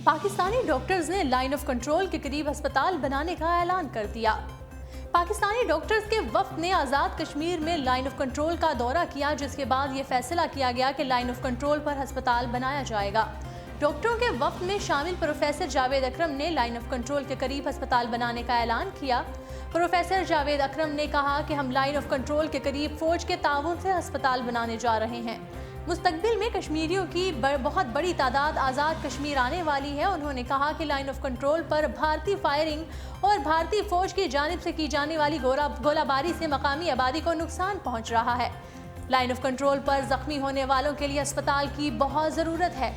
Pakistani doctors نے line of control کے قریب ہسپتال بنانے کا اعلان کر دیا۔ پاکستانی ڈاکٹرز کے وفد نے آزاد کشمیر میں لائن آف کنٹرول کا دورہ کیا، جس کے بعد یہ فیصلہ کیا گیا کہ لائن آف کنٹرول پر ہسپتال بنایا جائے گا۔ ڈاکٹروں کے وفد میں شامل پروفیسر جاوید اکرم نے لائن آف کنٹرول کے قریب ہسپتال بنانے کا اعلان کیا۔ پروفیسر جاوید اکرم نے کہا کہ ہم لائن آف کنٹرول کے قریب فوج کے تعاون سے ہسپتال بنانے جا رہے ہیں۔ مستقبل میں کشمیریوں کی بہت بڑی تعداد آزاد کشمیر آنے والی ہے۔ انہوں نے کہا کہ لائن آف کنٹرول پر بھارتی فائرنگ اور بھارتی فوج کی جانب سے کی جانے والی گولہ باری سے مقامی آبادی کو نقصان پہنچ رہا ہے۔ لائن آف کنٹرول پر زخمی ہونے والوں کے لیے ہسپتال کی بہت ضرورت ہے۔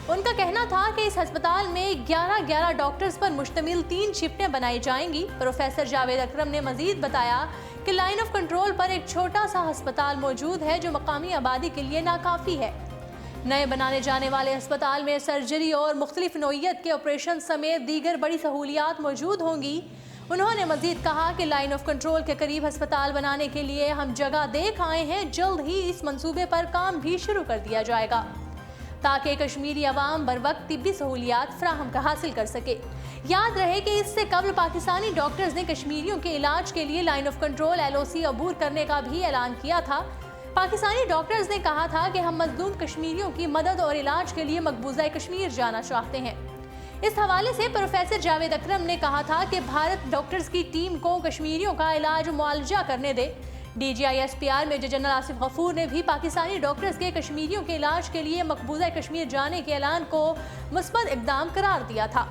ان کا کہنا تھا کہ اس ہسپتال میں 11 ڈاکٹرز پر مشتمل 3 شفٹیں بنائی جائیں گی۔ پروفیسر جاوید اکرم نے مزید بتایا کہ لائن آف کنٹرول پر ایک چھوٹا سا ہسپتال موجود ہے جو مقامی آبادی کے لیے ناکافی ہے۔ نئے بنانے جانے والے ہسپتال میں سرجری اور مختلف نوعیت کے آپریشن سمیت دیگر بڑی سہولیات موجود ہوں گی۔ انہوں نے مزید کہا کہ لائن آف کنٹرول کے قریب ہسپتال بنانے کے لیے ہم جگہ دیکھ آئے ہیں، جلد ہی اس منصوبے پر کام بھی شروع کر دیا جائے گا تاکہ کشمیری عوام بروقت طبی سہولیات فراہم حاصل کر سکے۔ یاد رہے کہ اس سے قبل پاکستانی ڈاکٹرز نے کشمیریوں کے علاج کے لیے لائن آف کنٹرول LOC عبور کرنے کا بھی اعلان کیا تھا۔ پاکستانی ڈاکٹرز نے کہا تھا کہ ہم مظلوم کشمیریوں کی مدد اور علاج کے لیے مقبوضہ کشمیر جانا چاہتے ہیں۔ اس حوالے سے پروفیسر جاوید اکرم نے کہا تھا کہ بھارت ڈاکٹرز کی ٹیم کو کشمیریوں کا علاج معالجہ کرنے دے۔ DGI SPR major general Asif Ghafoor نے بھی پاکستانی ڈاکٹرز کے کشمیریوں کے علاج کے لیے مقبوضہ کشمیر جانے کے اعلان کو مثبت اقدام قرار دیا تھا۔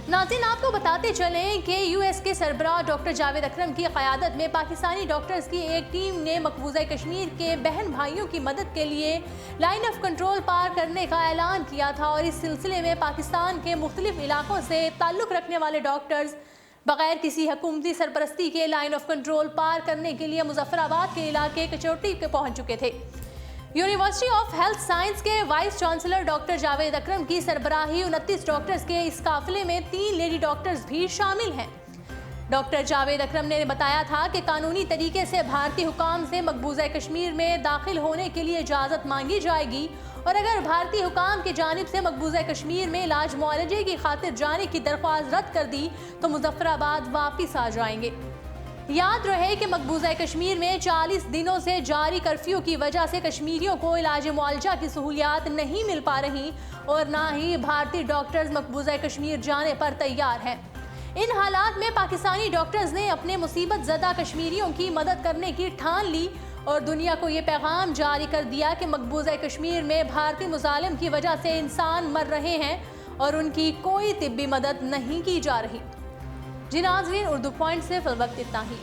ناظرین، آپ کو بتاتے چلیں کہ US کے سربراہ ڈاکٹر جاوید اکرم کی قیادت میں پاکستانی ڈاکٹرز کی ایک ٹیم نے مقبوضہ کشمیر کے بہن بھائیوں کی مدد کے لیے لائن آف کنٹرول پار کرنے کا اعلان کیا تھا، اور اس سلسلے میں پاکستان کے مختلف علاقوں سے تعلق رکھنے والے ڈاکٹرز بغیر کسی حکومتی سرپرستی کے لائن آف کنٹرول پار کرنے کے لیے مظفر آباد کے علاقے کچوٹی کے پہنچ چکے تھے۔ یونیورسٹی آف ہیلتھ سائنس کے وائس چانسلر ڈاکٹر جاوید اکرم کی سربراہی 29 ڈاکٹرز کے اس قافلے میں 3 لیڈی ڈاکٹرز بھی شامل ہیں۔ ڈاکٹر جاوید اکرم نے بتایا تھا کہ قانونی طریقے سے بھارتی حکام سے مقبوضہ کشمیر میں داخل ہونے کے لیے اجازت مانگی جائے گی، اور اگر بھارتی حکام کی جانب سے مقبوضہ کشمیر میں علاج معالجے کی خاطر جانے کی درخواست رد کر دی تو مظفر آباد واپس آ جائیں گے۔ یاد رہے کہ مقبوضہ کشمیر میں 40 دنوں سے جاری کرفیو کی وجہ سے کشمیریوں کو علاج معالجہ کی سہولیات نہیں مل پا رہی، اور نہ ہی بھارتی ڈاکٹرز مقبوضہ کشمیر جانے پر تیار ہیں۔ ان حالات میں پاکستانی ڈاکٹرز نے اپنے مصیبت زدہ کشمیریوں کی مدد کرنے کی ٹھان لی اور دنیا کو یہ پیغام جاری کر دیا کہ مقبوضہ کشمیر میں بھارتی مظالم کی وجہ سے انسان مر رہے ہیں اور ان کی کوئی طبی مدد نہیں کی جا رہی۔ ناظرین، اردو پوائنٹ سے فی الوقت اتنا ہی۔